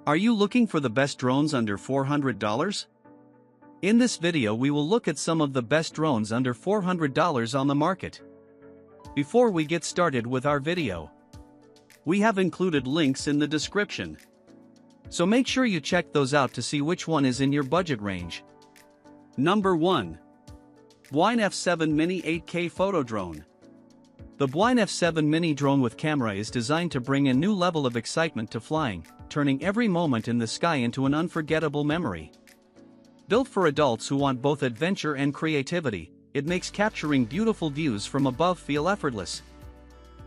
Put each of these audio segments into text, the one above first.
Are you looking for the best drones under $400? In this video we will look at some of the best drones under $400 on the market. Before we get started with our video, we have included links in the description. So make sure you check those out to see which one is in your budget range. Number 1. Bwine F7 Mini 8K Photo Drone. The Bwine F7 Mini drone with camera is designed to bring a new level of excitement to flying, turning every moment in the sky into an unforgettable memory. Built for adults who want both adventure and creativity, it makes capturing beautiful views from above feel effortless.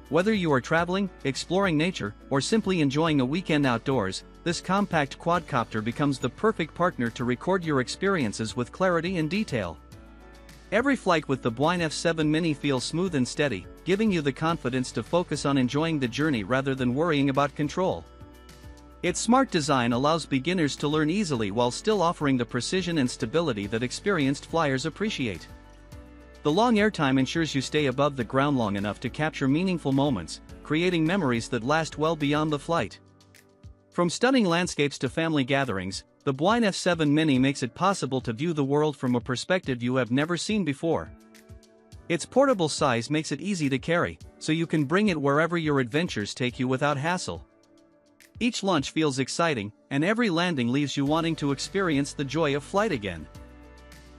Whether you are traveling, exploring nature, or simply enjoying a weekend outdoors, this compact quadcopter becomes the perfect partner to record your experiences with clarity and detail. Every flight with the Bwine F7 Mini feels smooth and steady, giving you the confidence to focus on enjoying the journey rather than worrying about control. Its smart design allows beginners to learn easily while still offering the precision and stability that experienced flyers appreciate. The long airtime ensures you stay above the ground long enough to capture meaningful moments, creating memories that last well beyond the flight. From stunning landscapes to family gatherings, the Bwine F7 Mini makes it possible to view the world from a perspective you have never seen before. Its portable size makes it easy to carry, so you can bring it wherever your adventures take you without hassle. Each launch feels exciting, and every landing leaves you wanting to experience the joy of flight again.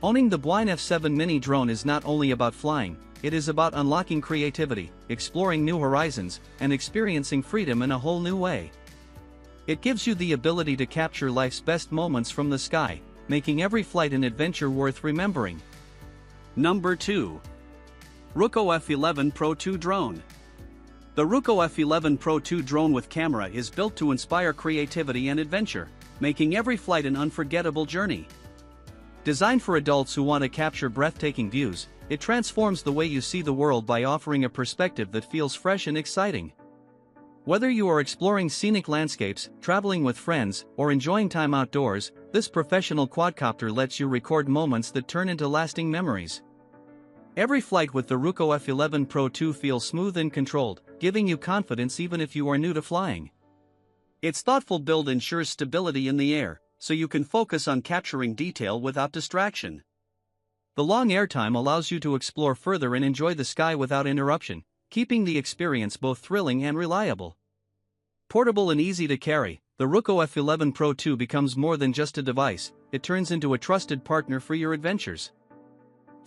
Owning the Bwine F7 Mini drone is not only about flying, it is about unlocking creativity, exploring new horizons, and experiencing freedom in a whole new way. It gives you the ability to capture life's best moments from the sky, making every flight an adventure worth remembering. Number 2. Ruko F11 Pro 2 Drone. The Ruko F11 Pro 2 drone with camera is built to inspire creativity and adventure, making every flight an unforgettable journey. Designed for adults who want to capture breathtaking views, it transforms the way you see the world by offering a perspective that feels fresh and exciting. Whether you are exploring scenic landscapes, traveling with friends, or enjoying time outdoors, this professional quadcopter lets you record moments that turn into lasting memories. Every flight with the Ruko F11 Pro 2 feels smooth and controlled, giving you confidence even if you are new to flying. Its thoughtful build ensures stability in the air, so you can focus on capturing detail without distraction. The long airtime allows you to explore further and enjoy the sky without interruption, keeping the experience both thrilling and reliable. Portable and easy to carry, the Ruko F11 Pro 2 becomes more than just a device, it turns into a trusted partner for your adventures.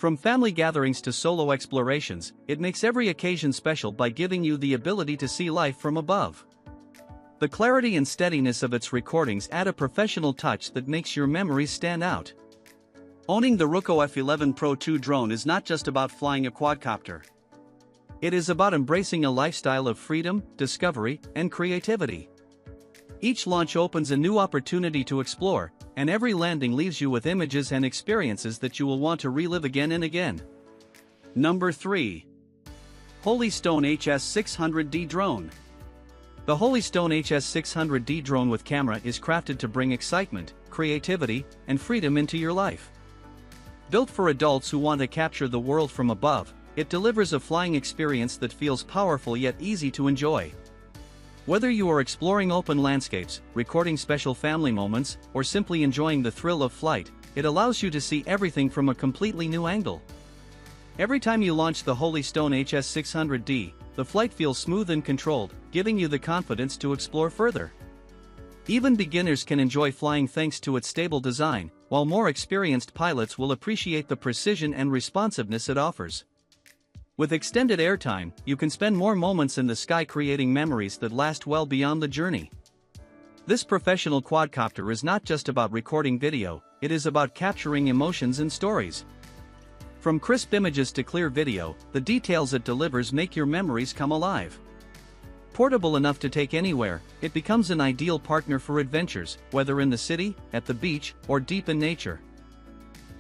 From family gatherings to solo explorations, it makes every occasion special by giving you the ability to see life from above. The clarity and steadiness of its recordings add a professional touch that makes your memories stand out. Owning the Ruko F11 Pro 2 drone is not just about flying a quadcopter. It is about embracing a lifestyle of freedom, discovery, and creativity. Each launch opens a new opportunity to explore, and every landing leaves you with images and experiences that you will want to relive again and again. Number 3. Holystone HS600D Drone. The Holystone HS600D drone with camera is crafted to bring excitement, creativity, and freedom into your life. Built for adults who want to capture the world from above, it delivers a flying experience that feels powerful yet easy to enjoy. Whether you are exploring open landscapes, recording special family moments, or simply enjoying the thrill of flight, it allows you to see everything from a completely new angle. Every time you launch the Holystone HS600D, the flight feels smooth and controlled, giving you the confidence to explore further. Even beginners can enjoy flying thanks to its stable design, while more experienced pilots will appreciate the precision and responsiveness it offers. With extended airtime, you can spend more moments in the sky creating memories that last well beyond the journey. This professional quadcopter is not just about recording video, it is about capturing emotions and stories. From crisp images to clear video, the details it delivers make your memories come alive. Portable enough to take anywhere, it becomes an ideal partner for adventures, whether in the city, at the beach, or deep in nature.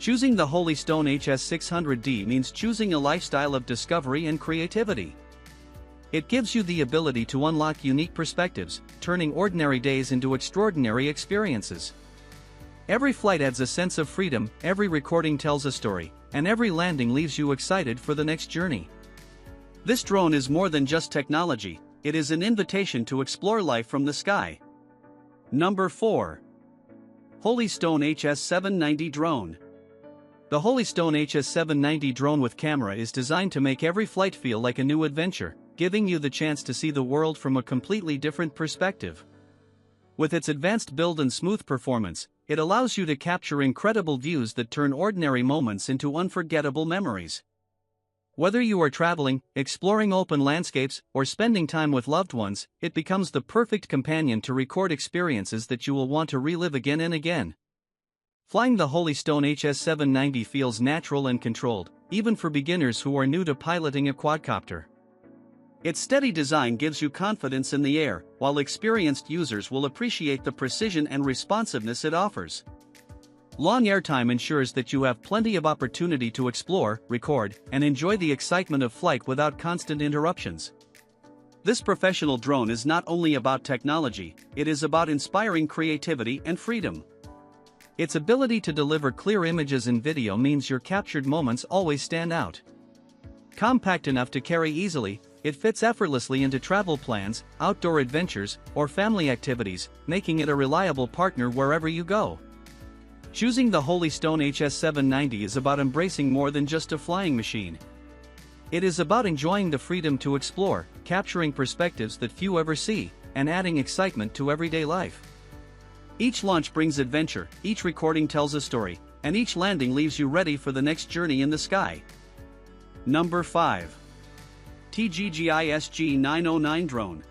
Choosing the Holystone HS600D means choosing a lifestyle of discovery and creativity. It gives you the ability to unlock unique perspectives, turning ordinary days into extraordinary experiences. Every flight adds a sense of freedom, every recording tells a story, and every landing leaves you excited for the next journey. This drone is more than just technology, it is an invitation to explore life from the sky. Number 4. Holystone HS790 Drone. The Holystone HS790 drone with camera is designed to make every flight feel like a new adventure, giving you the chance to see the world from a completely different perspective. With its advanced build and smooth performance, it allows you to capture incredible views that turn ordinary moments into unforgettable memories. Whether you are traveling, exploring open landscapes, or spending time with loved ones, it becomes the perfect companion to record experiences that you will want to relive again and again. Flying the Holystone HS790 feels natural and controlled, even for beginners who are new to piloting a quadcopter. Its steady design gives you confidence in the air, while experienced users will appreciate the precision and responsiveness it offers. Long airtime ensures that you have plenty of opportunity to explore, record, and enjoy the excitement of flight without constant interruptions. This professional drone is not only about technology, it is about inspiring creativity and freedom. Its ability to deliver clear images and video means your captured moments always stand out. Compact enough to carry easily, it fits effortlessly into travel plans, outdoor adventures, or family activities, making it a reliable partner wherever you go. Choosing the Holystone HS790 is about embracing more than just a flying machine. It is about enjoying the freedom to explore, capturing perspectives that few ever see, and adding excitement to everyday life. Each launch brings adventure, each recording tells a story, and each landing leaves you ready for the next journey in the sky. Number 5. TeeGGi SG909 Drone.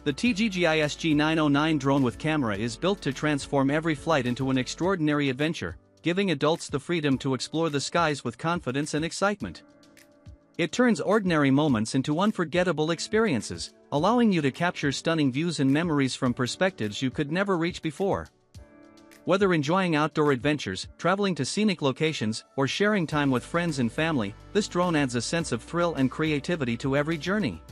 The TeeGGi SG909 drone with camera is built to transform every flight into an extraordinary adventure, giving adults the freedom to explore the skies with confidence and excitement. It turns ordinary moments into unforgettable experiences, allowing you to capture stunning views and memories from perspectives you could never reach before. Whether enjoying outdoor adventures, traveling to scenic locations, or sharing time with friends and family, this drone adds a sense of thrill and creativity to every journey.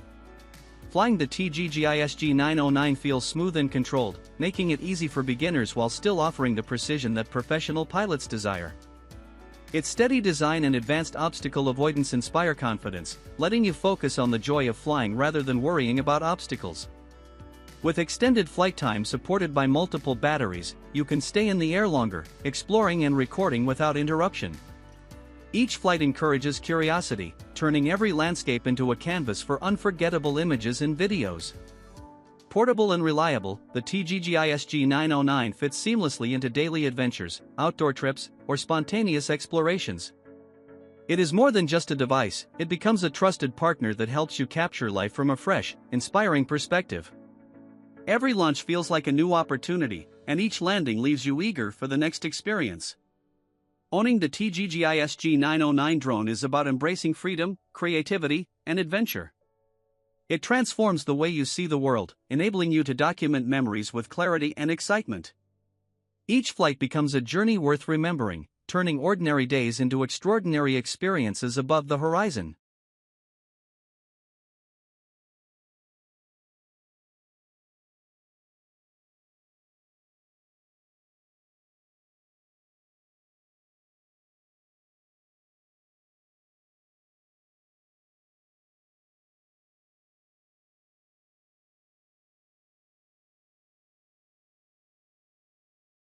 Flying the TeeGGi SG909 feels smooth and controlled, making it easy for beginners while still offering the precision that professional pilots desire. Its steady design and advanced obstacle avoidance inspire confidence, letting you focus on the joy of flying rather than worrying about obstacles. With extended flight time supported by multiple batteries, you can stay in the air longer, exploring and recording without interruption. Each flight encourages curiosity, turning every landscape into a canvas for unforgettable images and videos. Portable and reliable, the TeeGGi SG909 fits seamlessly into daily adventures, outdoor trips, or spontaneous explorations. It is more than just a device, it becomes a trusted partner that helps you capture life from a fresh, inspiring perspective. Every launch feels like a new opportunity, and each landing leaves you eager for the next experience. Owning the TeeGGi SG909 drone is about embracing freedom, creativity, and adventure. It transforms the way you see the world, enabling you to document memories with clarity and excitement. Each flight becomes a journey worth remembering, turning ordinary days into extraordinary experiences above the horizon.